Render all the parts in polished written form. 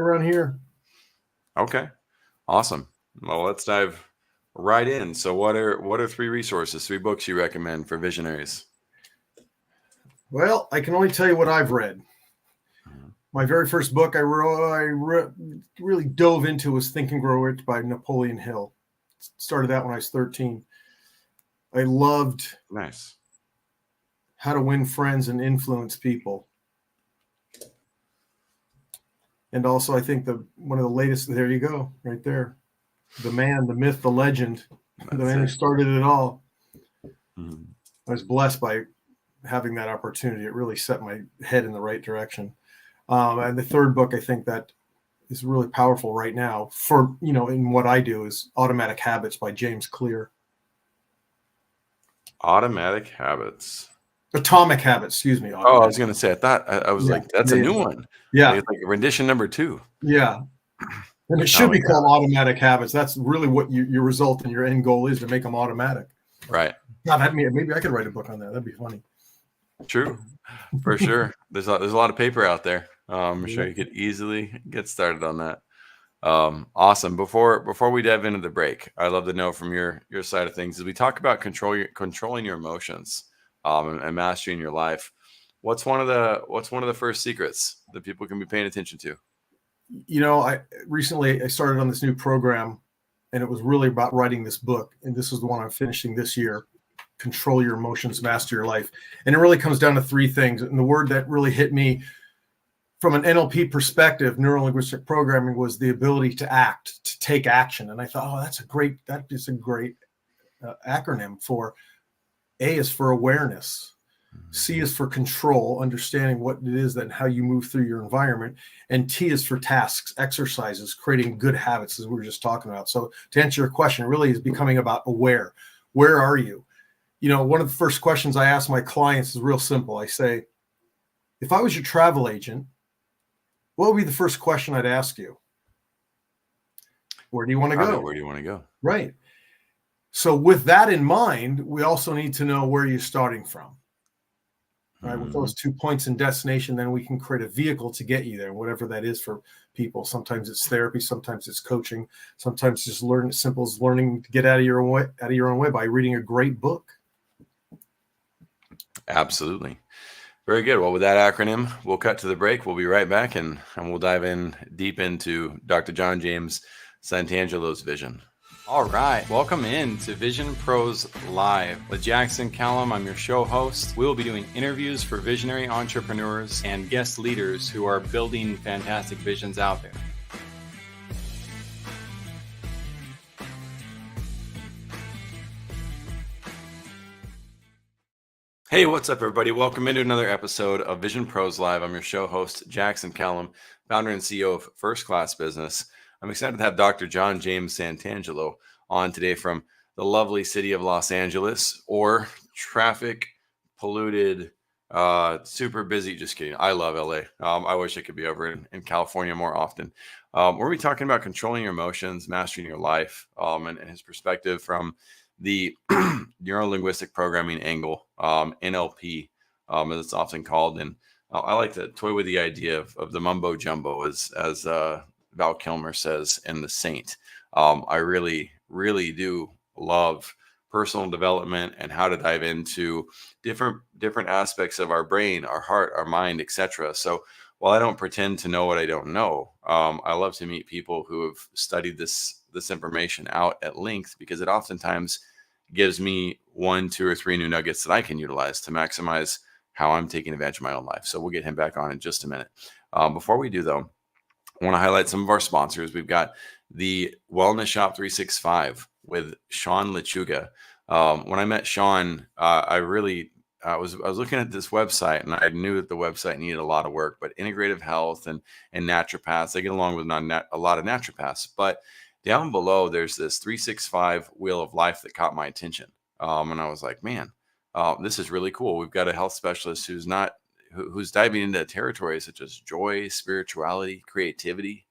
around here. Okay, awesome. Well, let's dive right in. So, what are three resources, three books you recommend for visionaries? Well, I can only tell you what I've read. Mhm. My very first book really dove into was Think and Grow Rich by Napoleon Hill. Started that when I was 13. I loved Nice. How to Win Friends and Influence People. And also, I think one of the latest, there you go, right there. The man, the myth, the legend, the That's man who it. started it all. Mhm. I was blessed by having that opportunity. It really set my head in the right direction. And the third book, I think that is really powerful right now for, in what I do is Automatic Habits by James Clear. Automatic Habits. Atomic Habits, excuse me, Oh, I Automatic. was gonna say. I was Yeah, like, that's yeah, a yeah, new one. yeah, Like rendition number two. yeah. And it should be Atomic called Habits. Automatic Habits. That's really what your result and your end goal is, to make them automatic. Right. God, maybe I could write a book on that. That'd be funny. True. For sure. There's a lot of paper out there. I'm sure Yeah. you could easily get started on that. Awesome. Before we dive into the break, I'd love to know from your side of things as we talk about controlling your emotions, and mastering your life. What's one of the first secrets that people can be paying attention to? I recently I started on this new program, and it was really about writing this book. And this is the one I'm finishing this year. Control Your Emotions, Master Your Life. And it really comes down to three things. And the word that really hit me from an NLP perspective, neuro linguistic programming, was the ability to act, to take action. And I thought, oh, that is a great acronym. For A is for awareness. C is for control, understanding what it is that and how you move through your environment. And T is for tasks, exercises, creating good habits, as we were just talking about. So to answer your question, it really is becoming about aware. Where are you? One of the first questions I ask my clients is real simple. I say, if I was your travel agent, what would be the first question I'd ask you? Where do you want to Probably, go? where do you want to go? Right. So with that in mind, we also need to know where you're starting from. Right, with Mhm. those 2 points in destination, then we can create a vehicle to get you there, whatever that is for people. Sometimes it's therapy, sometimes it's coaching, sometimes just simple as learning to get out of your own way by reading a great book. Absolutely. Very good. Well, with that acronym, we'll cut to the break. We'll be right back, and we'll dive in deep into Dr. John James Santangelo's vision. All right, welcome in to Vision Pros Live with Jackson Callum. I'm your show host. We will be doing interviews for visionary entrepreneurs and guest leaders who are building fantastic visions out there. Hey, what's up, everybody? Welcome into another episode of Vision Pros Live. I'm your show host, Jackson Callum, founder and CEO of First Class Business. I'm excited to have Dr. John James Santangelo on today from the lovely city of Los Angeles, or traffic polluted, super busy. Just kidding. I love LA. I wish I could be over in California more often. We're going to be talking about controlling your emotions, mastering your life, and his perspective from the neuro linguistic programming angle, NLP, as it's often called. And I like to toy with the idea of the mumbo jumbo, as Val Kilmer says in The Saint. I really, really do love personal development and how to dive into different aspects of our brain, our heart, our mind, etc. So while I don't pretend to know what I don't know, I love to meet people who have studied this information out at length, because it oftentimes gives me 1, 2, or 3 new nuggets that I can utilize to maximize how I'm taking advantage of my own life. So we'll get him back on in just a minute. Before we do, though, I want to highlight some of our sponsors. We've got the Wellness Shop 365 with Sean Lechuga. When I met Sean, I was looking at this website, and I knew that the website needed a lot of work. But integrative health and naturopaths, I get along with a lot of naturopaths. But down below, there's this 365 wheel of life that caught my attention, and I was like, man, this is really cool. We've got a health specialist who's diving into territories such as joy, spirituality, creativity,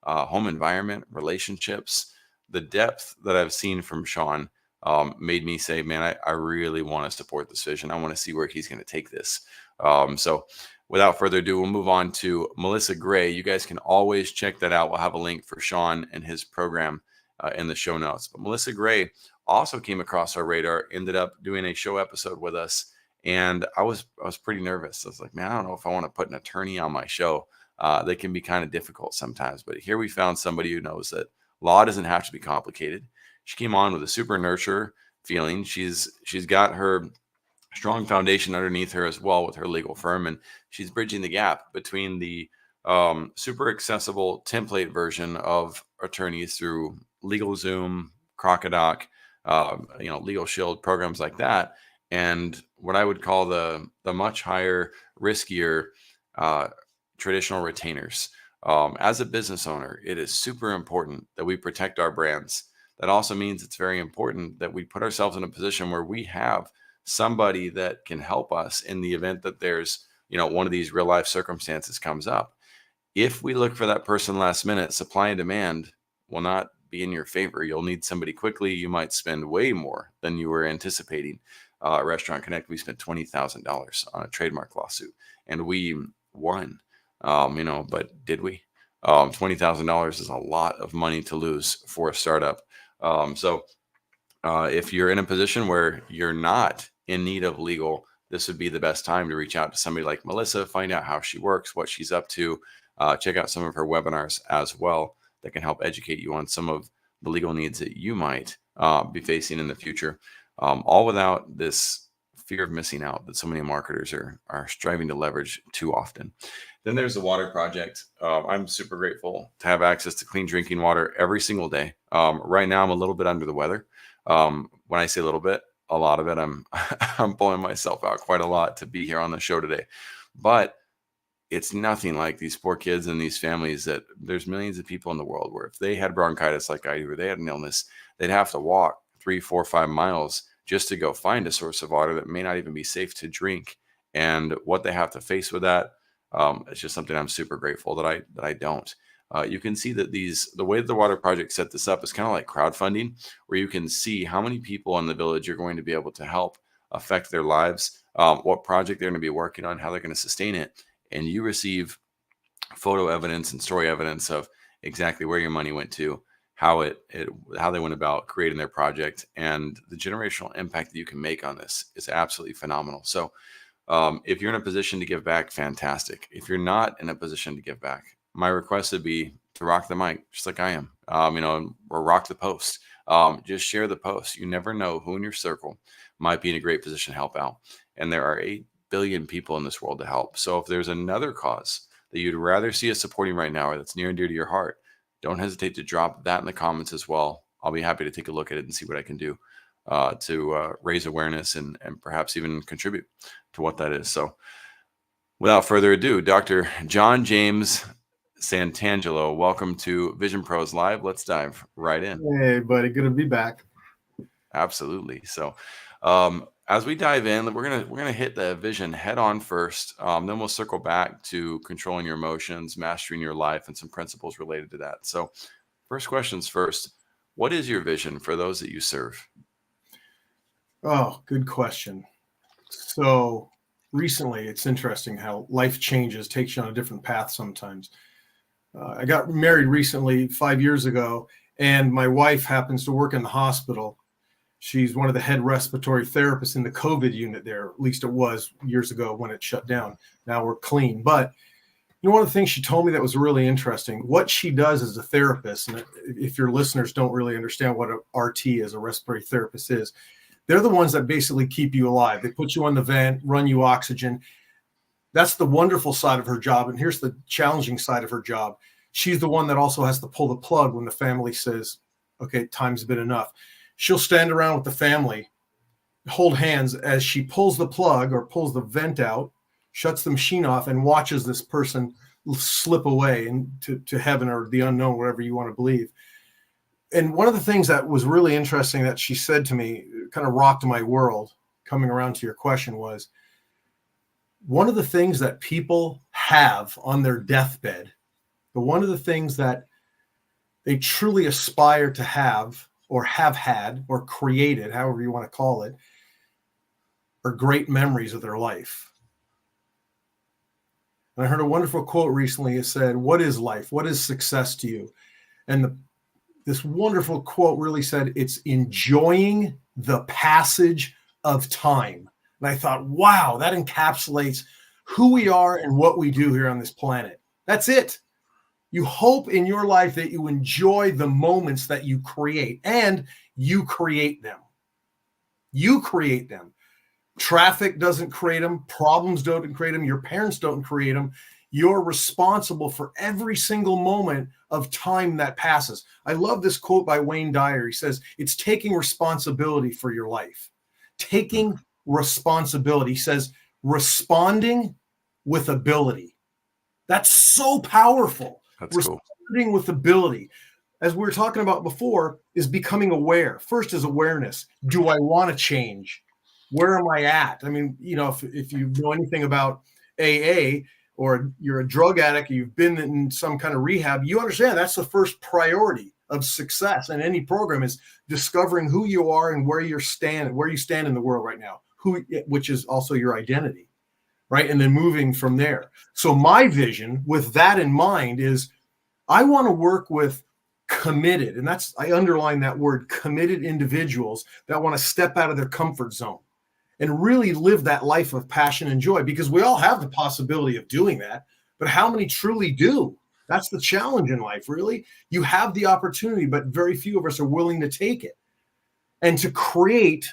home environment, relationships. The depth that I've seen from Sean made me say, man, I really want to support this vision. I want to see where he's going to take this. So without further ado, we'll move on to Melissa Gray. You guys can always check that out. We'll have a link for Sean and his program in the show notes. But Melissa Gray also came across our radar, ended up doing a show episode with us. And I was pretty nervous. I was like, man, I don't know if I want to put an attorney on my show. They can be kind of difficult sometimes. But here we found somebody who knows that law doesn't have to be complicated. She came on with a super nurture feeling. She's got her strong foundation underneath her as well with her legal firm, and she's bridging the gap between the super accessible template version of attorneys through LegalZoom, Crocodoc, Legal Shield, programs like that, and what I would call the much higher, riskier traditional retainers. As a business owner, it is super important that we protect our brands. That also means it's very important that we put ourselves in a position where we have somebody that can help us in the event that there's, one of these real life circumstances comes up. If we look for that person last minute, supply and demand will not be in your favor. You'll need somebody quickly. You might spend way more than you were anticipating. Restaurant Connect, we spent $20,000 on a trademark lawsuit, and we won. But did we? $20,000 is a lot of money to lose for a startup. If you're in a position where you're not in need of legal, this would be the best time to reach out to somebody like Melissa, find out how she works, what she's up to, check out some of her webinars as well that can help educate you on some of the legal needs that you might be facing in the future, all without this fear of missing out that so many marketers are striving to leverage too often. Then there's the water project. I'm super grateful to have access to clean drinking water every single day. Right now, I'm a little bit under the weather. When I say a little bit, a lot of it, I'm pulling myself out quite a lot to be here on the show today. But it's nothing like these poor kids and these families that there's millions of people in the world where if they had bronchitis like I do, or they had an illness, they'd have to walk 3, 4, 5 miles just to go find a source of water that may not even be safe to drink. And what they have to face with that, it's just something I'm super grateful that I don't. You can see that the way the water project set this up is kind of like crowdfunding, where you can see how many people in the village you're going to be able to help affect their lives, what project they're going to be working on, how they're going to sustain it. And you receive photo evidence and story evidence of exactly where your money went to, how they went about creating their project, and the generational impact that you can make on this is absolutely phenomenal. So if you're in a position to give back, fantastic. If you're not in a position to give back, my request would be to rock the mic, just like I am, or rock the post. Just share the post. You never know who in your circle might be in a great position to help out. And there are 8 billion people in this world to help. So if there's another cause that you'd rather see us supporting right now, or that's near and dear to your heart, don't hesitate to drop that in the comments as well. I'll be happy to take a look at it and see what I can do to raise awareness and perhaps even contribute to what that is. So without further ado, Dr. John James Santangelo, welcome to Vision Pros Live. Let's dive right in. Hey, buddy, good to be back. Absolutely. So, as we dive in, we're gonna hit the vision head on first. Then we'll circle back to controlling your emotions, mastering your life, and some principles related to that. So, first questions first. What is your vision for those that you serve? Oh, good question. So recently, it's interesting how life changes, takes you on a different path sometimes. I got married recently 5 years ago, and my wife happens to work in the hospital. She's one of the head respiratory therapists in the COVID unit there. At least it was years ago when it shut down. Now we're clean. But one of the things she told me that was really interesting, what she does as a therapist, and if your listeners don't really understand what an RT as a respiratory therapist is, they're the ones that basically keep you alive. They put you on the vent, run you oxygen. That's the wonderful side of her job. And here's the challenging side of her job. She's the one that also has to pull the plug when the family says, okay, time's been enough. She'll stand around with the family, hold hands as she pulls the plug or pulls the vent out, shuts the machine off, and watches this person slip away to heaven or the unknown, whatever you want to believe. And one of the things that was really interesting that she said to me, kind of rocked my world, coming around to your question, was one of the things that people have on their deathbed, but one of the things that they truly aspire to have or have had or created, however you want to call it, are great memories of their life. And I heard a wonderful quote recently. It said, "What is life? What is success to you?" And this wonderful quote really said, "It's enjoying the passage of time." And I thought, wow, that encapsulates who we are and what we do here on this planet. That's it. You hope in your life that you enjoy the moments that you create, and you create them. You create them. Traffic doesn't create them. Problems don't create them. Your parents don't create them. You're responsible for every single moment of time that passes. I love this quote by Wayne Dyer. He says, "It's taking responsibility for your life." Taking responsibility. He says, responding with ability. That's so powerful. That's cool. Responding with ability, as we were talking about before, is becoming aware. First is awareness. Do I want to change? Where am I at? I mean, if you know anything about AA, or you're a drug addict, or you've been in some kind of rehab, you understand that's the first priority of success in any program, is discovering who you are and where you stand in the world right now, which is also your identity, right? And then moving from there. So my vision with that in mind is I want to work with committed, and I underline that word, committed individuals that want to step out of their comfort zone and really live that life of passion and joy, because we all have the possibility of doing that, but how many truly do? That's the challenge in life, really. You have the opportunity, but very few of us are willing to take it and to create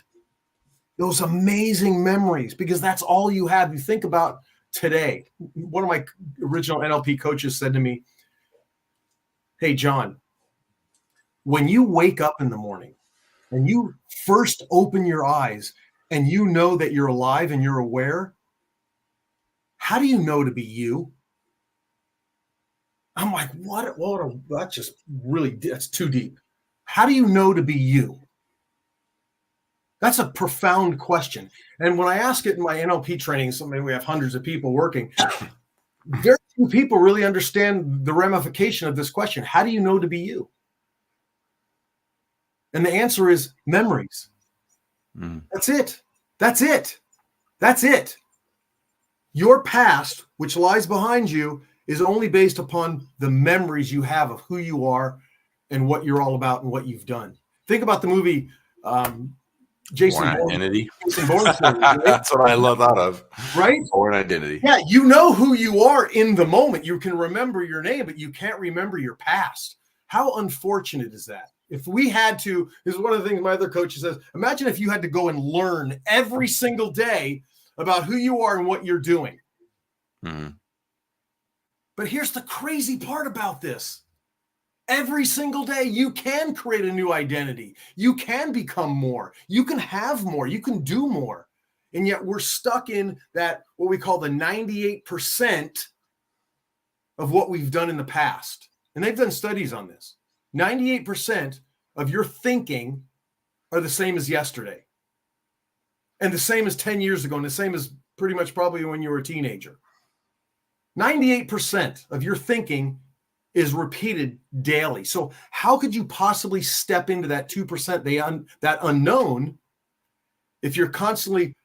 those amazing memories, because that's all you have. You think about today. One of my original NLP coaches said to me, "Hey, John, when you wake up in the morning and you first open your eyes and you know that you're alive and you're aware, how do you know to be you?" I'm like, that's too deep. How do you know to be you? That's a profound question. And when I ask it in my NLP training, so maybe we have hundreds of people working, very few people really understand the ramification of this question. How do you know to be you? And the answer is memories. That's it. That's it. That's it. Your past, which lies behind you, is only based upon the memories you have of who you are and what you're all about and what you've done. Think about the movie Jason Bourne. Identity. Jason Bourne series, right? That's what I thought of. Right? Bourne Identity. Yeah, you know who you are in the moment. You can remember your name, but you can't remember your past. How unfortunate is that? If we had to, this is one of the things my other coach says, imagine if you had to go and learn every single day about who you are and what you're doing. Mm-hmm. But here's the crazy part about this. Every single day, you can create a new identity. You can become more. You can have more. You can do more. And yet we're stuck in that, what we call the 98% of what we've done in the past. And they've done studies on this. 98% of your thinking are the same as yesterday. And the same as 10 years ago. And the same as pretty much probably when you were a teenager. 98% of your thinking is repeated daily. So how could you possibly step into that 2%, that unknown, if you're constantly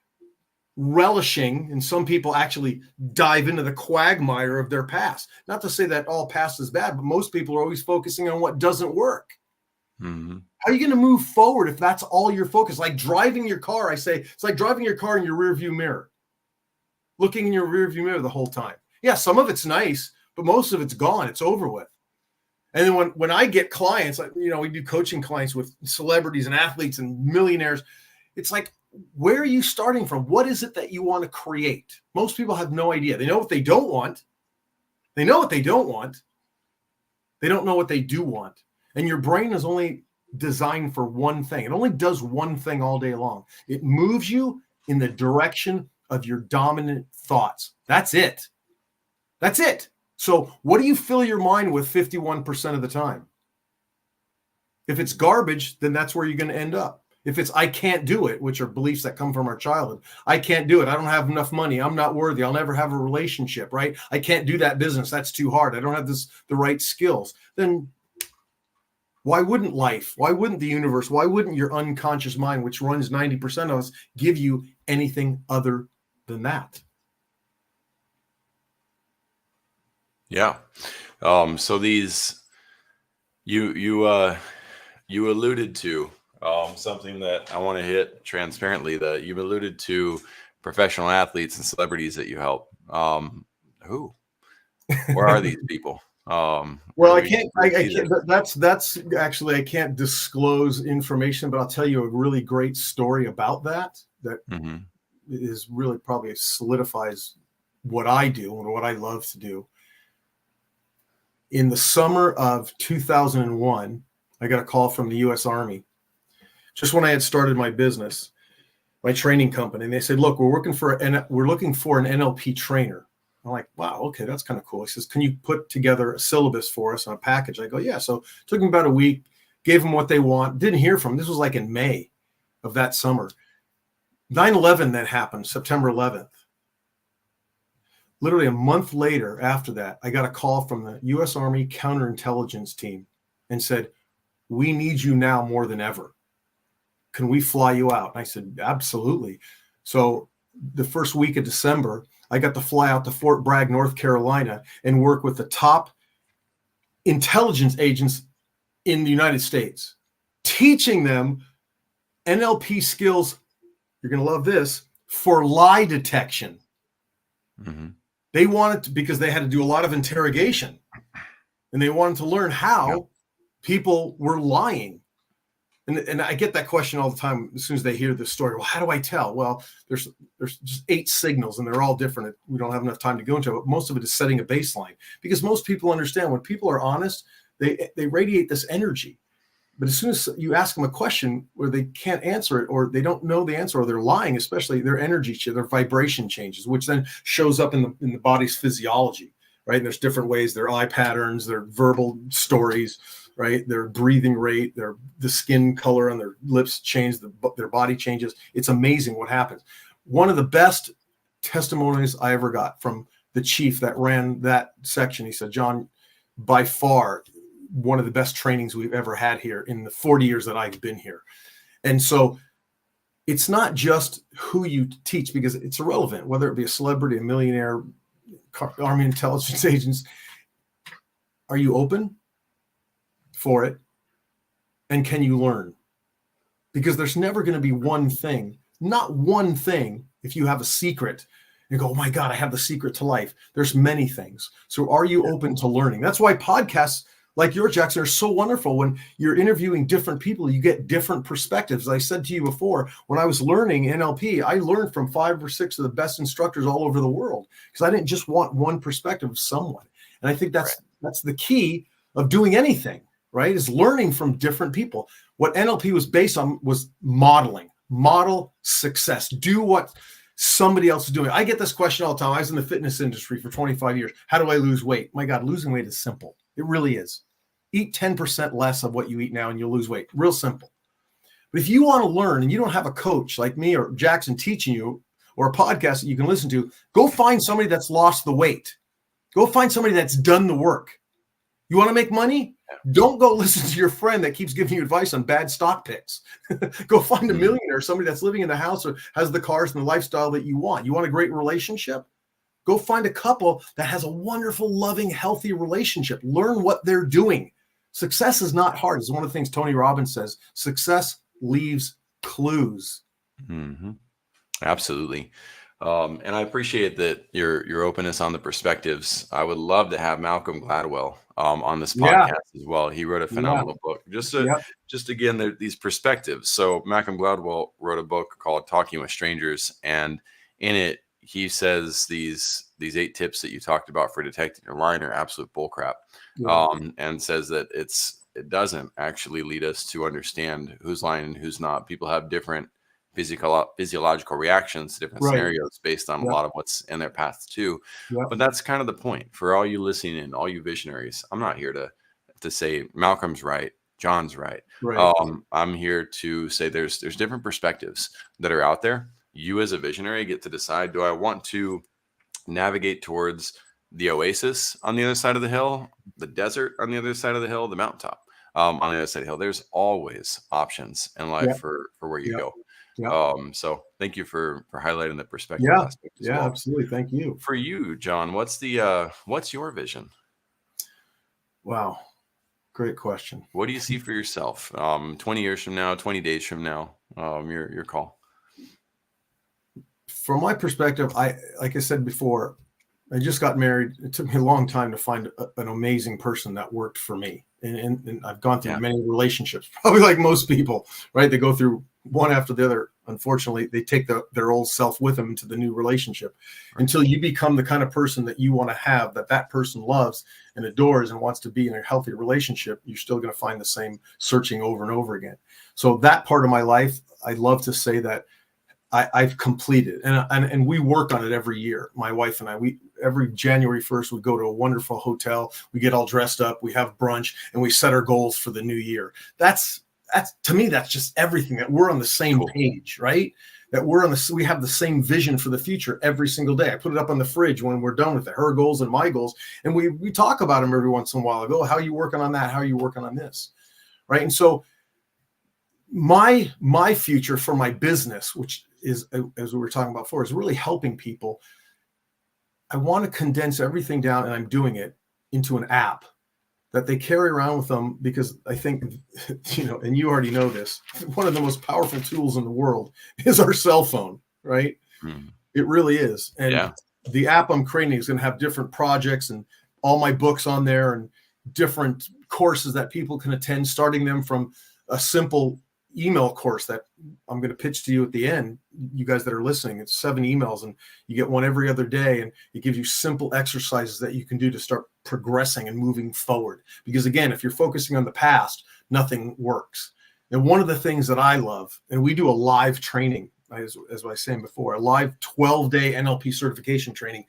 relishing, and some people actually dive into the quagmire of their past? Not to say that all past is bad, but most people are always focusing on what doesn't work. Mm-hmm. How are you going to move forward if that's all your focus? Like driving your car, I say, it's like driving your car in your rearview mirror, looking in your rearview mirror the whole time. Yeah, some of it's nice, but most of it's gone. It's over with. And then when I get clients, like, we do coaching clients with celebrities and athletes and millionaires. It's like, where are you starting from? What is it that you want to create? Most people have no idea. They know what they don't want. They know what they don't want. They don't know what they do want. And your brain is only designed for one thing. It only does one thing all day long. It moves you in the direction of your dominant thoughts. That's it. That's it. So what do you fill your mind with 51% of the time? If it's garbage, then that's where you're going to end up. If it's, I can't do it, which are beliefs that come from our childhood. I can't do it. I don't have enough money. I'm not worthy. I'll never have a relationship, right? I can't do that business. That's too hard. I don't have the right skills. Then why wouldn't life? Why wouldn't the universe? Why wouldn't your unconscious mind, which runs 90% of us, give you anything other than that? Yeah. So these you alluded to something that I want to hit transparently, that you've alluded to professional athletes and celebrities that you help. Who? Where are these people? Well, I Where can't. we I see can't. this? That's actually I can't disclose information, but I'll tell you a really great story about that. That Hmm. is really probably solidifies what I do and what I love to do. In the summer of 2001, I got a call from the U.S. Army just when I had started my business, my training company, and they said, "Look, we're looking for an NLP trainer." I'm like, "Wow, okay, that's kind of cool." He says, "Can you put together a syllabus for us on a package?" I go, "Yeah." So it took them about a week, gave them what they want, didn't hear from them. This was like in May of that summer. 9/11 then happened, September 11th. Literally a month later after that, I got a call from the U.S. Army counterintelligence team and said, "We need you now more than ever. Can we fly you out?" And I said, "Absolutely." So the first week of December, I got to fly out to Fort Bragg, North Carolina, and work with the top intelligence agents in the United States, teaching them NLP skills. You're going to love this, for lie detection. Hmm. They wanted to, because they had to do a lot of interrogation, and they wanted to learn Yeah. how people were lying. And I get that question all the time as soon as they hear this story. Well, how do I tell? Well, there's just 8 signals, and they're all different. We don't have enough time to go into it, but most of it is setting a baseline, because most people understand when people are honest, they radiate this energy. But as soon as you ask them a question where they can't answer it, or they don't know the answer, or they're lying, especially, their energy, their vibration changes, which then shows up in the body's physiology, right? And there's different ways, their eye patterns, their verbal stories, right? Their breathing rate, the skin color on their lips change, their body changes. It's amazing what happens. One of the best testimonies I ever got from the chief that ran that section, he said, "John, by far one of the best trainings we've ever had here in the 40 years that I've been here." And so it's not just who you teach, because it's irrelevant, whether it be a celebrity, a millionaire, Army intelligence agents. Are you open for it? And can you learn? Because there's never going to be one thing, not one thing. If you have a secret, you go, "Oh my God, I have the secret to life." There's many things. So are you open to learning? That's why podcasts like yours, Jackson, are so wonderful. When you're interviewing different people, you get different perspectives. As I said to you before, when I was learning NLP, I learned from 5 or 6 of the best instructors all over the world, because I didn't just want one perspective of someone. And I think Right. that's the key of doing anything, right? Is learning from different people. What NLP was based on was modeling, model success, do what somebody else is doing. I get this question all the time. I was in the fitness industry for 25 years. How do I lose weight? My God, losing weight is simple. It really is. Eat 10% less of what you eat now and you'll lose weight. Real simple. But if you want to learn and you don't have a coach like me or Jackson teaching you, or a podcast that you can listen to, go find somebody that's lost the weight. Go find somebody that's done the work. You want to make money? Don't go listen to your friend that keeps giving you advice on bad stock picks. Go find a millionaire, somebody that's living in the house or has the cars and the lifestyle that you want. You want a great relationship? Go find a couple that has a wonderful, loving, healthy relationship. Learn what they're doing. Success is not hard. It's one of the things Tony Robbins says. Success leaves clues. Hmm. Absolutely. And I appreciate that your openness on the perspectives. I would love to have Malcolm Gladwell on this Yeah, podcast as well. He wrote a yeah, phenomenal book. yeah. Just again, these perspectives. So Malcolm Gladwell wrote a book called Talking with Strangers, and in it he says these 8 tips that you talked about for detecting your lying are absolute bullcrap, Yeah. and says that it doesn't actually lead us to understand who's lying and who's not. People have different physiological reactions to different Right. scenarios based on a Yep. lot of what's in their path too. Yep. But that's kind of the point for all you listening and all you visionaries. I'm not here to say Malcolm's right, John's right. Right. I'm here to say there's different perspectives that are out there. You as a visionary get to decide, do I want to navigate towards the oasis on the other side of the hill, the desert on the other side of the hill, the mountaintop on the other side of the hill? There's always options in life Yep. for where you Yep. go. Yep. So thank you for highlighting the perspective Yeah. aspect as Yeah. well. Absolutely. Thank you. For you, John, what's your vision? Wow. Great question. What do you see for yourself? 20 years from now, 20 days from now, your call. From my perspective, like I said before, I just got married. It took me a long time to find an amazing person that worked for me. And I've gone through many relationships, probably like most people, right? They go through one after the other. Unfortunately, they take their old self with them into the new relationship until you become the kind of person that you want to have, that person loves and adores and wants to be in a healthy relationship. You're still going to find the same searching over and over again. So that part of my life, I love to say that I've completed, and we work on it every year. My wife and I, every January 1st, we go to a wonderful hotel. We get all dressed up, we have brunch, and we set our goals for the new year. That's to me, that's just everything, that we're on the same page, right? That we have the same vision for the future every single day. I put it up on the fridge when we're done with it, her goals and my goals. And we talk about them every once in a while. I go, how are you working on that? How are you working on this? Right. And so my future for my business, which is, as we were talking about before, is really helping people. I want to condense everything down, and I'm doing it into an app that they carry around with them, because I think, and you already know this, one of the most powerful tools in the world is our cell phone, right? It really is. And the app I'm creating is going to have different projects and all my books on there and different courses that people can attend, starting them from a simple email course that I'm going to pitch to you at the end, you guys that are listening. It's 7 emails, and you get one every other day, and it gives you simple exercises that you can do to start progressing and moving forward. Because again, if you're focusing on the past, nothing works. And one of the things that I love, and we do a live training, as I was saying before, a live 12-day NLP certification training.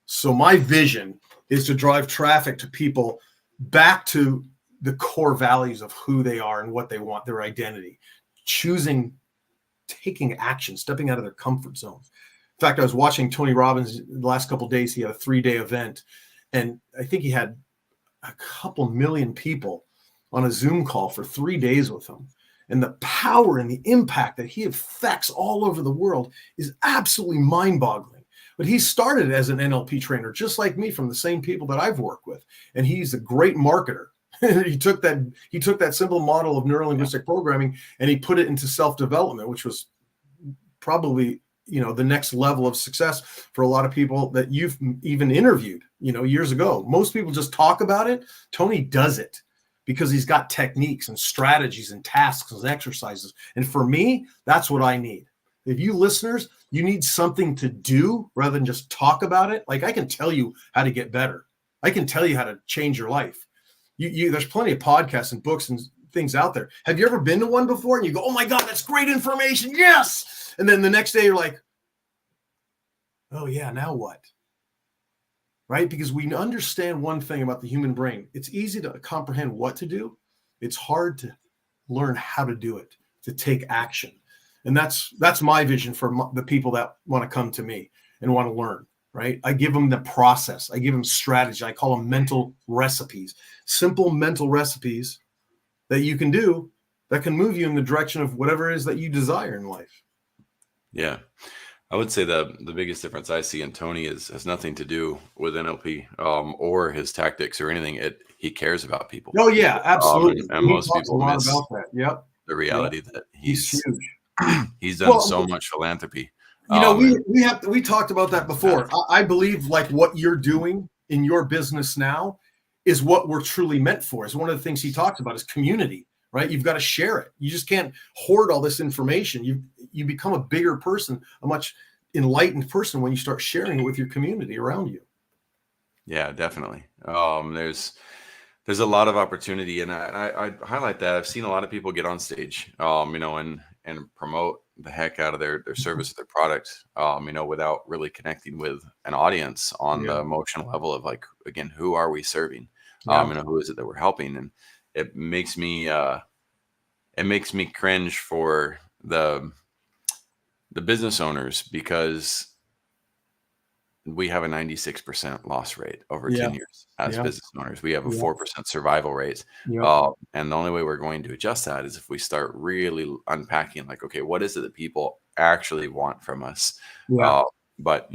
So my vision is to drive traffic to people back to the core values of who they are and what they want, their identity, taking action, stepping out of their comfort zones. In fact, I was watching Tony Robbins the last couple of days. He had a 3-day event, and I think he had a couple million people on a Zoom call for 3 days with him. And the power and the impact that he affects all over the world is absolutely mind-boggling. But he started as an NLP trainer, just like me, from the same people that I've worked with. And he's a great marketer. He took that simple model of neuro-linguistic programming, and he put it into self-development, which was probably, the next level of success for a lot of people that you've even interviewed, years ago. Most people just talk about it. Tony does it because he's got techniques and strategies and tasks and exercises. And for me, that's what I need. If you listeners, you need something to do rather than just talk about it. Like, I can tell you how to get better. I can tell you how to change your life. There's plenty of podcasts and books and things out there. Have you ever been to one before and you go, oh my God, that's great information. Yes. And then the next day you're like, oh yeah, now what? Right? Because we understand one thing about the human brain. It's easy to comprehend what to do. It's hard to learn how to do it, to take action. And that's my vision for the people that want to come to me and want to learn. Right? I give them the process. I give them strategy. I call them mental recipes, simple mental recipes that you can do that can move you in the direction of whatever it is that you desire in life. Yeah. I would say the biggest difference I see in Tony has nothing to do with NLP or his tactics or anything. He cares about people. Oh yeah, absolutely. And most people miss about that. Yep. The reality that he's huge. He's done so much philanthropy. We talked about that before. I believe like what you're doing in your business now is what we're truly meant for. Is one of the things he talks about is community, right? You've got to share it. You just can't hoard all this information. You become a bigger person, a much enlightened person when you start sharing it with your community around you. Yeah, definitely. There's a lot of opportunity, and I highlight that. I've seen a lot of people get on stage, and promote the heck out of their service or their product, without really connecting with an audience on the emotional level of, like, again, who are we serving? Who is it that we're helping? And it makes me cringe for the business owners, because we have a 96% loss rate over 10 years as business owners. We have a 4% survival rate. And the only way we're going to adjust that is if we start really unpacking, like, okay, what is it that people actually want from us? But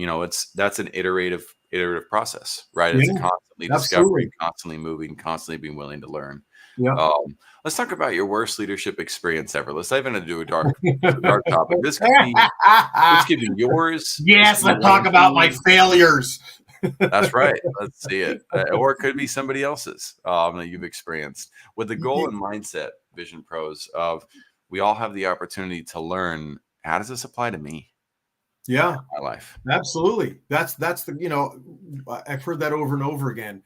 that's an iterative iterative process, right? It's Yeah, constantly discovering, absolutely. constantly moving, constantly being willing to learn. Yeah. Let's talk about your worst leadership experience ever. Let's dive into a dark topic. This could be yours. This Yes, could be let's one talk or about my two. failures. That's right. Let's see it. Or it could be somebody else's that you've experienced. With the goal and mindset, Vision Pros, of we all have the opportunity to learn, how does this apply to me Yeah, in my life? absolutely. That's the, I've heard that over and over again,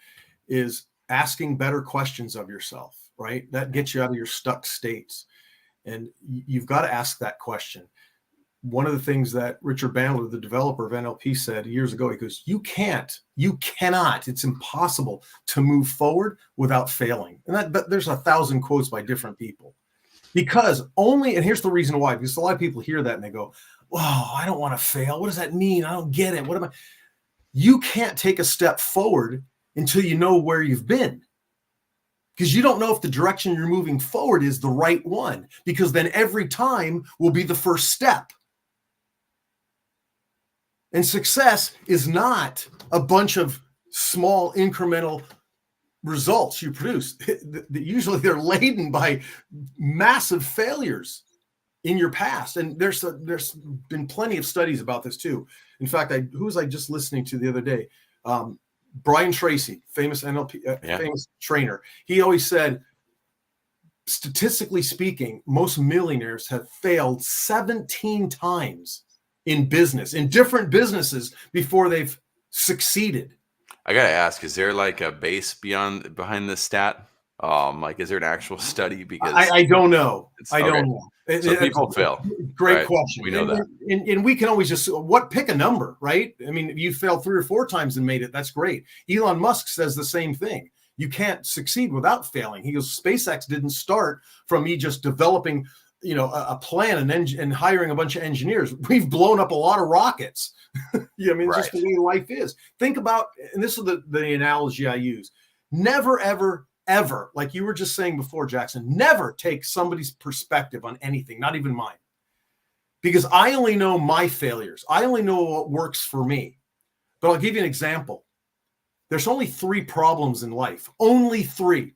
is asking better questions of yourself, right? That gets you out of your stuck states. And you've got to ask that question. One of the things that Richard Bandler, the developer of NLP, said years ago, he goes, you cannot, it's impossible to move forward without failing. And but there's 1,000 quotes by different people. Because and here's the reason why, because a lot of people hear that and they go, "Wow, I don't want to fail. What does that mean? I don't get it. What am I?" You can't take a step forward until you know where you've been. Because you don't know if the direction you're moving forward is the right one, because then every time will be the first step. And success is not a bunch of small incremental results you produce. Usually they're laden by massive failures in your past. And there's been plenty of studies about this too. In fact, who was I just listening to the other day? Brian Tracy, famous NLP, famous trainer. He always said, statistically speaking, most millionaires have failed 17 times in different businesses, before they've succeeded. I gotta ask, is there like a base behind this stat? Like, is there an actual study? Because I don't know. I okay. don't know. So people fail. Great right? question. We know that. And we can always just pick a number, right? I mean, if you failed 3 or 4 times and made it, that's great. Elon Musk says the same thing. You can't succeed without failing. He goes, SpaceX didn't start from me just developing, a plan and hiring a bunch of engineers. We've blown up a lot of rockets. It's just the way life is. Think about, and this is the analogy I use. Never, ever, ever, like you were just saying before, Jackson, never take somebody's perspective on anything, not even mine. Because I only know my failures. I only know what works for me. But I'll give you an example. There's only 3 problems in life. Only 3.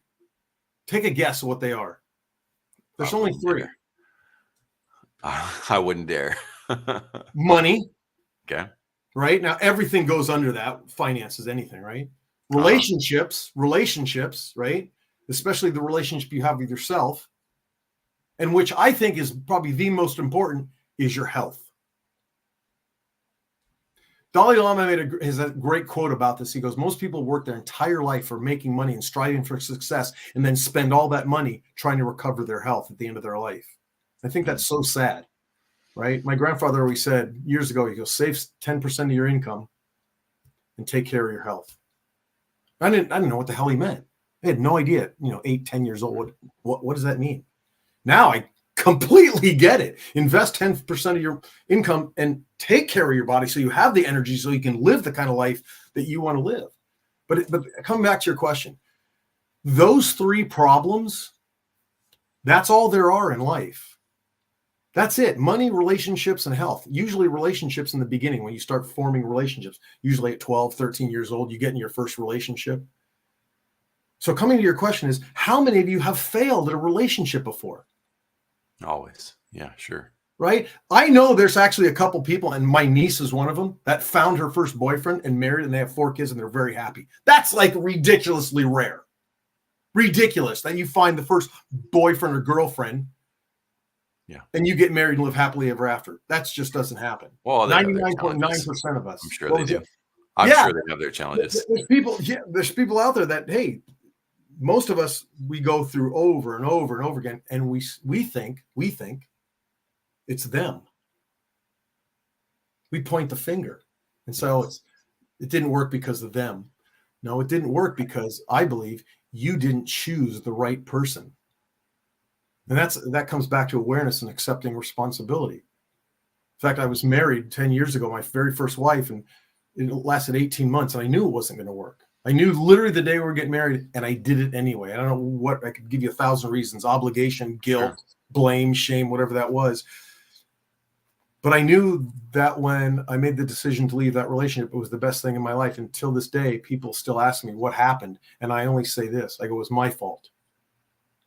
Take a guess of what they are. There's only 3. I wouldn't dare. Money. Okay. Right? Now, everything goes under that. Finances, anything, right? Relationships, right? Especially the relationship you have with yourself. And which I think is probably the most important, is your health. Dalai Lama has a great quote about this. He goes, most people work their entire life for making money and striving for success, and then spend all that money trying to recover their health at the end of their life. I think that's so sad, right? My grandfather always said years ago, he goes, save 10% of your income and take care of your health. I didn't know what the hell he meant. I had no idea, 8, 10 years old. What does that mean? Now I completely get it. Invest 10% of your income and take care of your body so you have the energy so you can live the kind of life that you want to live. But coming back to your question, those 3 problems, that's all there are in life. That's it. Money, relationships, and health. Usually relationships in the beginning, when you start forming relationships, usually at 12, 13 years old, you get in your first relationship. So coming to your question is, how many of you have failed at a relationship before? Always. Yeah, sure. Right? I know there's actually a couple people, and my niece is one of them, that found her first boyfriend and married, and they have 4 kids and they're very happy. That's like ridiculously rare. Ridiculous that you find the first boyfriend or girlfriend, and you get married and live happily ever after. That just doesn't happen. Well, 99.9% of us. I'm sure they do. I'm sure they have their challenges. There's people out there that, hey, most of us, we go through over and over and over again, and we think it's them. We point the finger and say, oh, it didn't work because of them. No, it didn't work because I believe you didn't choose the right person. And that comes back to awareness and accepting responsibility. In fact, I was married 10 years ago, my very first wife, and it lasted 18 months, and I knew it wasn't going to work. I knew literally the day we were getting married, and I did it anyway. I don't know what, I could give you 1,000 reasons: obligation, guilt, blame, shame, whatever that was. But I knew that when I made the decision to leave that relationship, it was the best thing in my life. Until this day, people still ask me what happened. And I only say this. I go, it was my fault.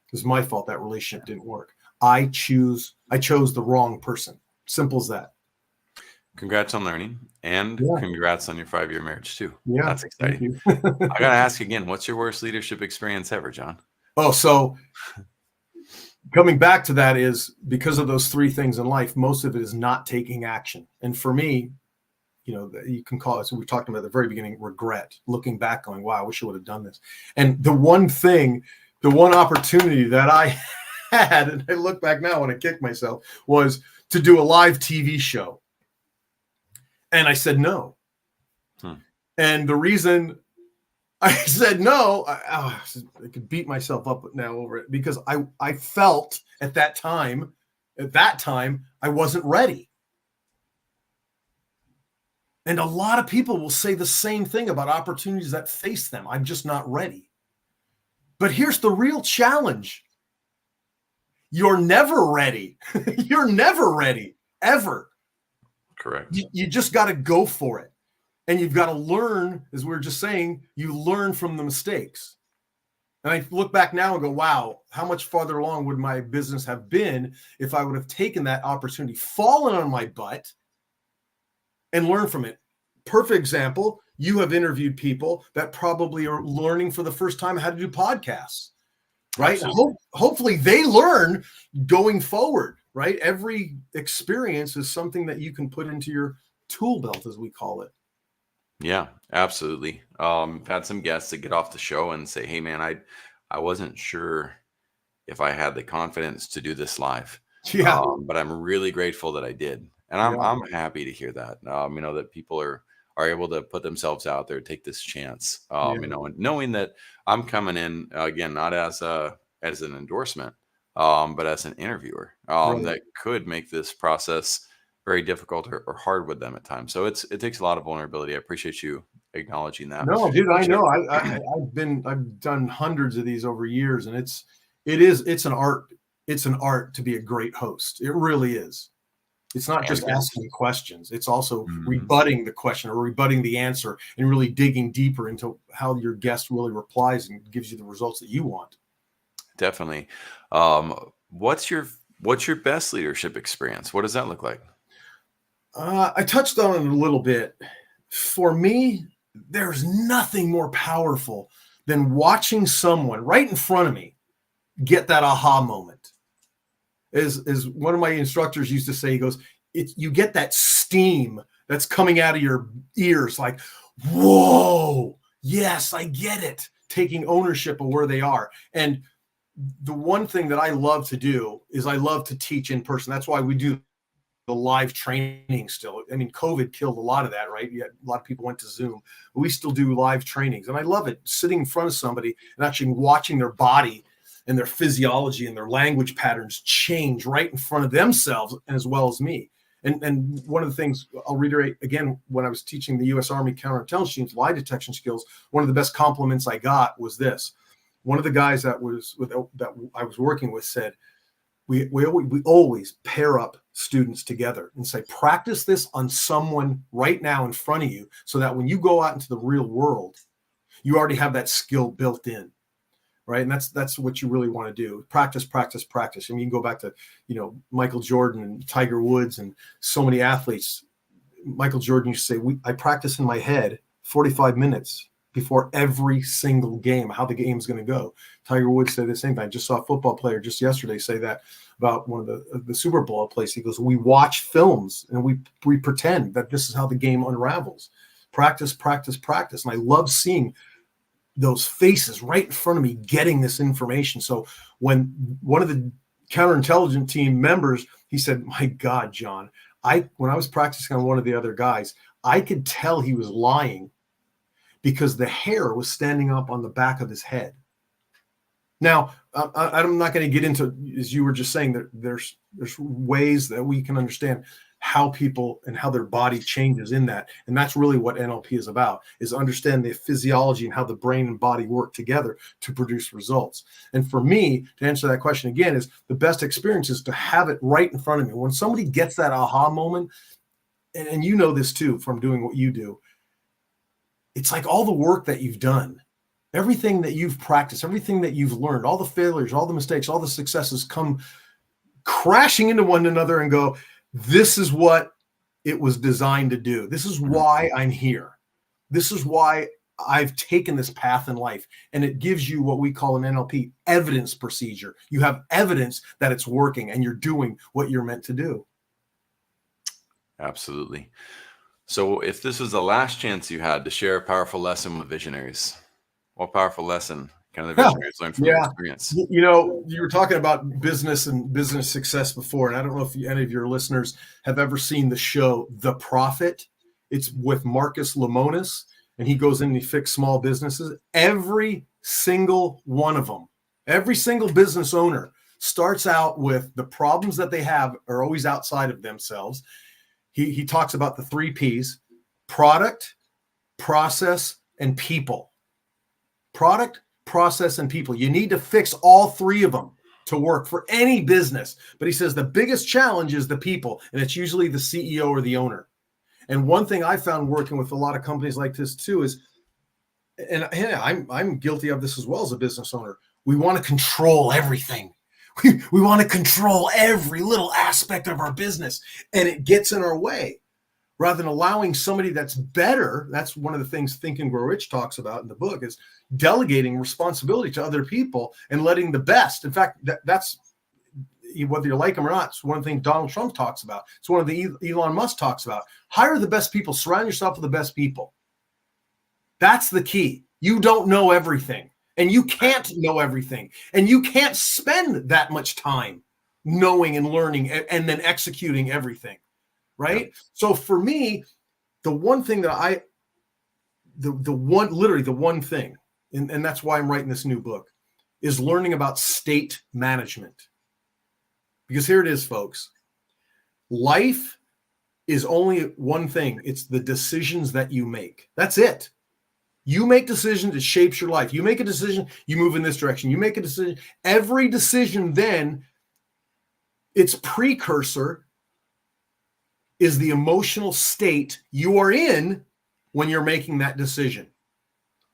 It was my fault that relationship didn't work. I chose the wrong person. Simple as that. Congrats on learning, and Yeah. congrats on your 5-year marriage too. Yeah. That's Thank exciting. you. I gotta ask again, what's your worst leadership experience ever, John? Oh, so coming back to that is because of those three things in life, most of it is not taking action. And for me, you can call it, so we talked about at the very beginning, regret, looking back going, wow, I wish I would have done this. And the one opportunity that I had, and I look back now when I kick myself, was to do a live TV show. And I said no. And the reason I said no, I could beat myself up now over it, because I felt at that time, I wasn't ready. And a lot of people will say the same thing about opportunities that face them. I'm just not ready. But here's the real challenge. You're never ready. You're never ready, ever. Correct. You just got to go for it. And you've got to learn, as we were just saying, you learn from the mistakes. And I look back now and go, wow, how much farther along would my business have been if I would have taken that opportunity, fallen on my butt, and learned from it. Perfect example, you have interviewed people that probably are learning for the first time how to do podcasts, right? Hopefully they learn going forward, right? Every experience is something that you can put into your tool belt, as we call it. Yeah, absolutely. I've had some guests that get off the show and say, hey man, I wasn't sure if I had the confidence to do this live. Yeah. But I'm really grateful that I did. And I'm happy to hear that, that people are able to put themselves out there, take this chance, and knowing that I'm coming in again, not as an endorsement, but as an interviewer, that could make this process very difficult or hard with them at times. So it takes a lot of vulnerability. I appreciate you acknowledging that. No, dude, I know. I've done hundreds of these over years, and it's an art. It's an art to be a great host. It really is. It's not just asking questions. It's also rebutting the question or rebutting the answer and really digging deeper into how your guest really replies and gives you the results that you want. Definitely. What's your best leadership experience? What does that look like? I touched on it a little bit. For me, there's nothing more powerful than watching someone right in front of me get that aha moment. As one of my instructors used to say, he goes, you get that steam that's coming out of your ears, like, whoa, yes, I get it. Taking ownership of where they are. And the one thing that I love to do is I love to teach in person. That's why we do the live training still. I mean, COVID killed a lot of that, right? Yeah, a lot of people went to Zoom, but we still do live trainings. And I love it, sitting in front of somebody and actually watching their body and their physiology and their language patterns change right in front of themselves as well as me. And one of the things I'll reiterate again, when I was teaching the U.S. Army counterintelligence teams lie detection skills, one of the best compliments I got was this. One of the guys that I was working with said, we always pair up students together and say, practice this on someone right now in front of you, so that when you go out into the real world, you already have that skill built in. Right. And that's what you really want to do. Practice, practice, practice. I mean, you can go back to, Michael Jordan and Tiger Woods and so many athletes. Michael Jordan used to say, I practice in my head 45 minutes before every single game, how the game is going to go. Tiger Woods said the same thing. I just saw a football player just yesterday say that about one of the Super Bowl place. He goes, we watch films and we pretend that this is how the game unravels. Practice, practice, practice. And I love seeing those faces right in front of me getting this information. So when one of the counterintelligence team members, he said, my God, John, when I was practicing on one of the other guys, I could tell he was lying because the hair was standing up on the back of his head. Now, I'm not going to get into, as you were just saying, that there's ways that we can understand. how people and how their body changes in that. And that's really what NLP is about, is understand the physiology and how the brain and body work together to produce results. And for me, to answer that question again, is the best experience is to have it right in front of me. When somebody gets that aha moment, and you know this too from doing what you do, it's like all the work that you've done, everything that you've practiced, everything that you've learned, all the failures, all the mistakes, all the successes come crashing into one another and go, this is what it was designed to do. This is why I'm here. This is why I've taken this path in life. And it gives you what we call an NLP evidence procedure. You have evidence that it's working and you're doing what you're meant to do. Absolutely. So if this was the last chance you had to share a powerful lesson with visionaries, what powerful lesson can the visionaries learn from your experience? You know, you were talking about business and business success before, and I don't know if any of your listeners have ever seen the show The Profit. It's with Marcus Lemonis, and he goes in and he fixes small businesses. Every single one of them, every single business owner starts out with the problems that they have are always outside of themselves. He talks about the 3 Ps: product, process, and people. Product, process, and people. You need to fix all 3 of them to work for any business. But he says the biggest challenge is the people, and it's usually the CEO or the owner. And one thing I found working with a lot of companies like this too is, and I'm guilty of this as well as a business owner, we want to control everything. We want to control every little aspect of our business, and it gets in our way. Rather than allowing somebody that's better, that's one of the things Think and Grow Rich talks about in the book, is delegating responsibility to other people and letting the best. In fact, that's, whether you like them or not, it's one of the things Donald Trump talks about. It's one of the Elon Musk talks about. Hire the best people. Surround yourself with the best people. That's the key. You don't know everything, and you can't know everything, and you can't spend that much time knowing and learning and then executing everything. Right. Yeah. So for me, the one thing that the one thing, and that's why I'm writing this new book, is learning about state management. Because here it is, folks. Life is only one thing. It's the decisions that you make. That's it. You make decisions, it shapes your life. You make a decision, you move in this direction. You make a decision. Every decision then, its precursor is the emotional state you are in when you're making that decision.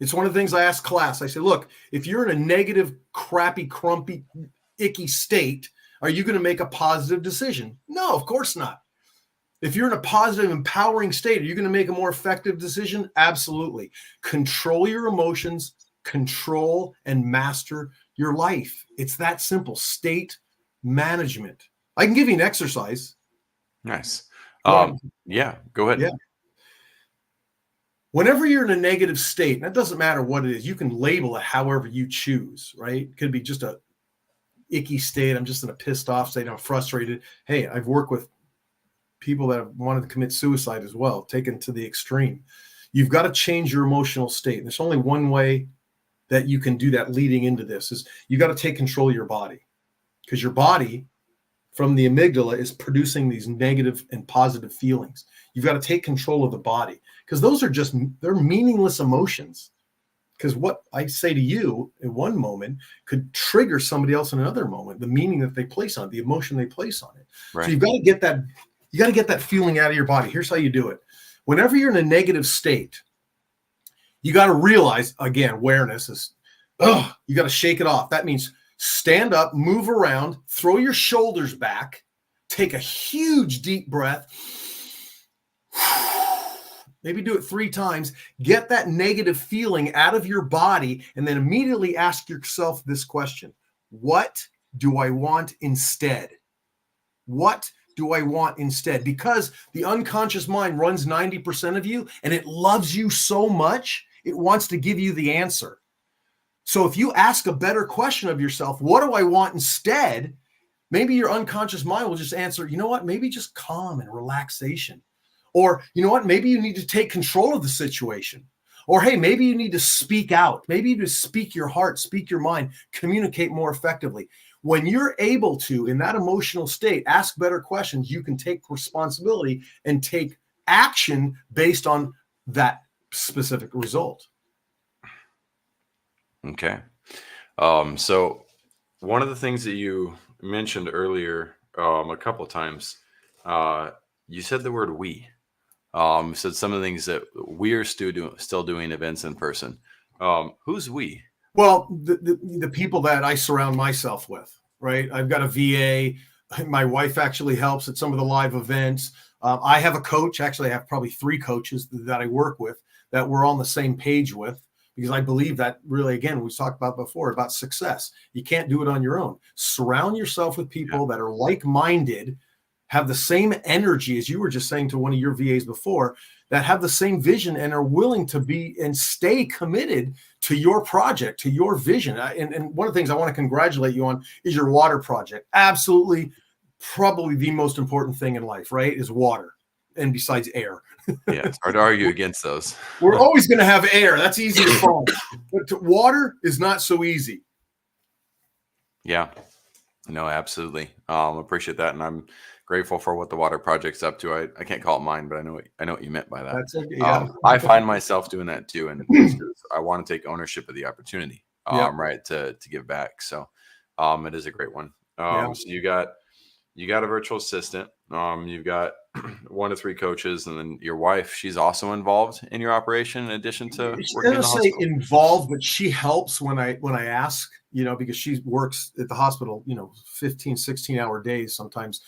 It's one of the things I ask class. I say, look, if you're in a negative, crappy, crumpy, icky state, are you going to make a positive decision? No, of course not. If you're in a positive, empowering state, are you going to make a more effective decision? Absolutely. Control your emotions, control and master your life. It's that simple. State management. I can give you an exercise. Nice. Yeah, go ahead. Yeah. Whenever you're in a negative state, and it doesn't matter what it is, you can label it however you choose, right? It could be just a icky state. I'm just in a pissed off state. I'm frustrated. Hey, I've worked with people that have wanted to commit suicide as well, taken to the extreme. You've got to change your emotional state. And there's only one way that you can do that leading into this, is you got to take control of your body, because your body from the amygdala is producing these negative and positive feelings. You've got to take control of the body, because those are they're meaningless emotions. Because what I say to you in one moment could trigger somebody else in another moment, the meaning that they place on it, the emotion they place on it. Right. So you've got to get that feeling out of your body. Here's how you do it. Whenever you're in a negative state, you got to realize, again, awareness is, you got to shake it off. That means stand up, move around, throw your shoulders back, take a huge deep breath. Maybe do it 3 times. Get that negative feeling out of your body, and then immediately ask yourself this question: what do I want instead? What do I want instead? Because the unconscious mind runs 90% of you, and it loves you so much, it wants to give you the answer. So if you ask a better question of yourself, what do I want instead? Maybe your unconscious mind will just answer, you know what, maybe just calm and relaxation. Or, you know what, maybe you need to take control of the situation. Or, hey, maybe you need to speak out. Maybe you just speak your heart, speak your mind, communicate more effectively. When you're able to, in that emotional state, ask better questions, you can take responsibility and take action based on that specific result. Okay. So one of the things that you mentioned earlier, a couple of times, you said the word we. Said some of the things that we're still doing events in person. Who's we? Well, the people that I surround myself with, right? I've got a VA. My wife actually helps at some of the live events. I have a coach. Actually, I have probably 3 coaches that I work with that we're on the same page with, because I believe that really, again, we talked about before about success. You can't do it on your own. Surround yourself with people that are like-minded, have the same energy, as you were just saying to one of your VAs before, that have the same vision and are willing to be and stay committed to your project, to your vision. And one of the things I want to congratulate you on is your water project. Absolutely, probably the most important thing in life, right, is water, and besides air. Yeah, it's hard to argue against those. We're always going to have air. That's easy to find. But water is not so easy. Yeah, no, absolutely. Appreciate that. And I'm grateful for what the water project's up to. I can't call it mine, but I know what you meant by that. That's okay. Yeah. I find myself doing that too. And I want to take ownership of the opportunity, right, to give back. So it is a great one. So you got a virtual assistant. You've got 1 to 3 coaches, and then your wife, she's also involved in your operation in addition to working in the hospital. Involved, but she helps when I ask, because she works at the hospital, 15, 16-hour days, sometimes,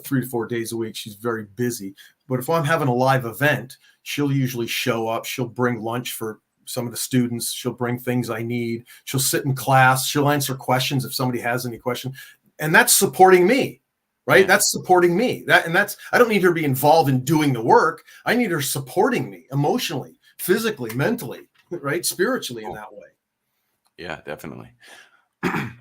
3 to 4 days a week. She's very busy. But if I'm having a live event, she'll usually show up. She'll bring lunch for some of the students. She'll bring things I need. She'll sit in class. She'll answer questions if somebody has any question. And that's supporting me. Right. Yeah. That's supporting me. I don't need her to be involved in doing the work. I need her supporting me emotionally, physically, mentally, right? Spiritually in that way. Yeah, definitely.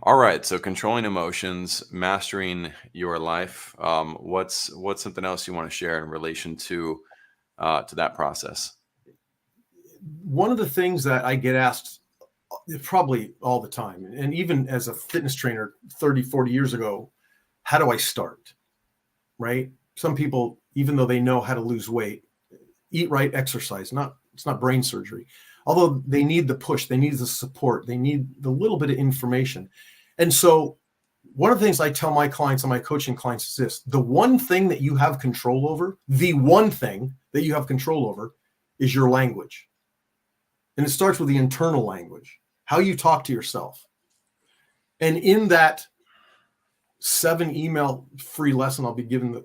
All right. So controlling emotions, mastering your life. What's something else you want to share in relation to that process? One of the things that I get asked probably all the time, and even as a fitness trainer 30, 40 years ago, how do I start? Right? Some people, even though they know how to lose weight, eat right, exercise. It's not brain surgery. Although they need the push, they need the support, they need the little bit of information. And so one of the things I tell my clients and my coaching clients is this: the one thing that you have control over, is your language. And it starts with the internal language, how you talk to yourself. And in that 7 email free lesson I'll give you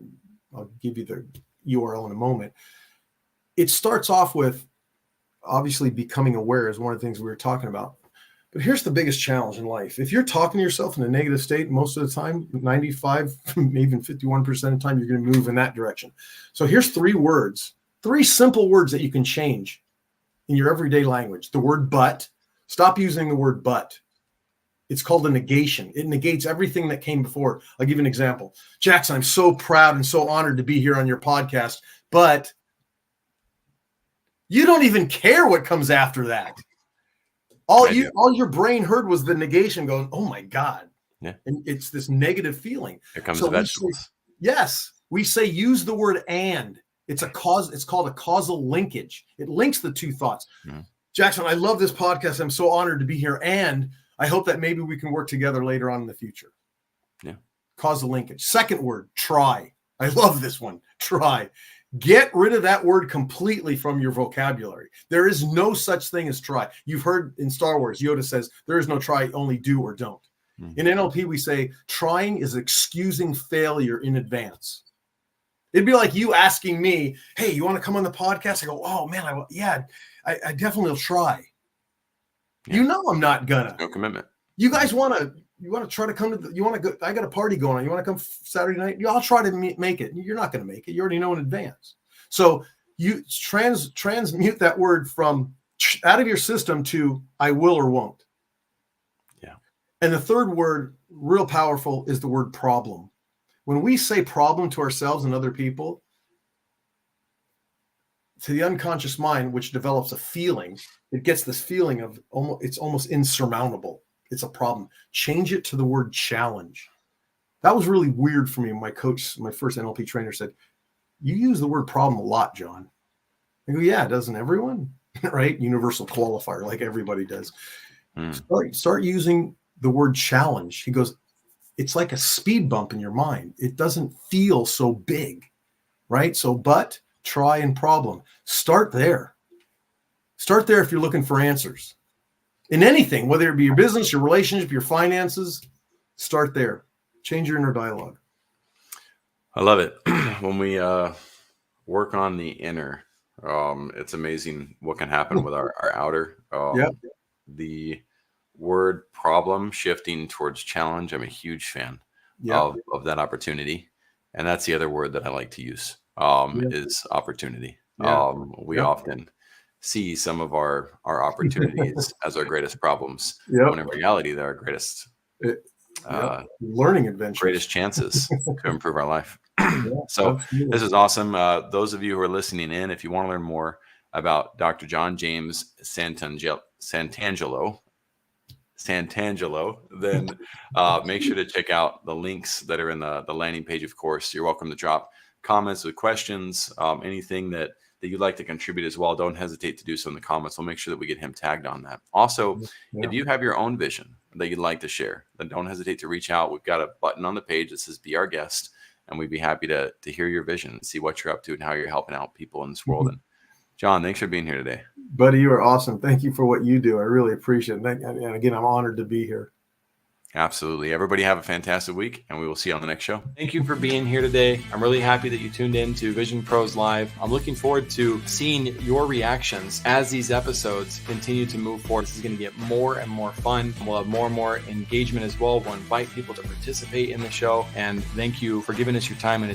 the URL in a moment. It starts off with obviously becoming aware is one of the things we were talking about. But here's the biggest challenge in life. If you're talking to yourself in a negative state, most of the time, 95, maybe even 51% of the time, you're going to move in that direction. So here's 3 simple words that you can change in your everyday language. The word but. Stop using the word but. It's called a negation. It negates everything that came before. I'll give you an example. Jackson, I'm so proud and so honored to be here on your podcast, but you don't even care what comes after that. All your brain heard was the negation going, oh my God. Yeah. And it's this negative feeling. Here comes the vegetables. We say use the word and. It's called a causal linkage. It links the 2 thoughts. Mm-hmm. Jackson, I love this podcast. I'm so honored to be here. And I hope that maybe we can work together later on in the future. Yeah. Causal linkage. Second word, try. I love this one. Try. Get rid of that word completely from your vocabulary. There is no such thing as try. You've heard in Star Wars, Yoda says, there is no try, only do or don't. Mm-hmm. In NLP, we say trying is excusing failure in advance. It'd be like you asking me, hey, you want to come on the podcast? I go, oh man, I definitely will try. Yeah. You know I'm not gonna. No commitment. You guys want to try to come to you want to go? I got a party going on. You want to come Saturday night? I'll try to make it. You're not going to make it. You already know in advance. So you transmute that word from out of your system to I will or won't. Yeah. And the third word, real powerful, is the word problem. When we say problem to ourselves and other people, to the unconscious mind, which develops a feeling. It gets this feeling of it's almost insurmountable. It's a problem. Change it to the word challenge. That was really weird for me. My coach, my first NLP trainer, said, "You use the word problem a lot, John." I go, "Yeah, doesn't everyone?" Right? Universal qualifier, like everybody does. Start using the word challenge. He goes, "It's like a speed bump in your mind. It doesn't feel so big." Right? So, but, try, and problem. Start there. Start there if you're looking for answers. In anything, whether it be your business, your relationship, your finances, start there. Change your inner dialogue. I love it. When we work on the inner, it's amazing what can happen with our outer. Yeah. The word problem shifting towards challenge, I'm a huge fan of that opportunity. And that's the other word that I like to use, is opportunity. We often see some of our opportunities as our greatest problems, when in reality they're our greatest learning adventures, greatest chances to improve our life. So this is awesome. Those of you who are listening in, if you want to learn more about Dr. John James Santangelo, then make sure to check out the links that are in the landing page. Of course, you're welcome to drop comments with questions, anything that you'd like to contribute as well. Don't hesitate to do so in the comments. We'll make sure that we get him tagged on that. Also, if you have your own vision that you'd like to share, then don't hesitate to reach out. We've got a button on the page that says "Be Our Guest," and we'd be happy to hear your vision and see what you're up to and how you're helping out people in this world. And John, thanks for being here today. Buddy, you are awesome. Thank you for what you do. I really appreciate it. And again, I'm honored to be here. Absolutely. Everybody have a fantastic week, and we will see you on the next show. Thank you for being here today. I'm really happy that you tuned in to Vision Pros Live. I'm looking forward to seeing your reactions as these episodes continue to move forward. This is going to get more and more fun. We'll have more and more engagement as well. We'll invite people to participate in the show. And thank you for giving us your time and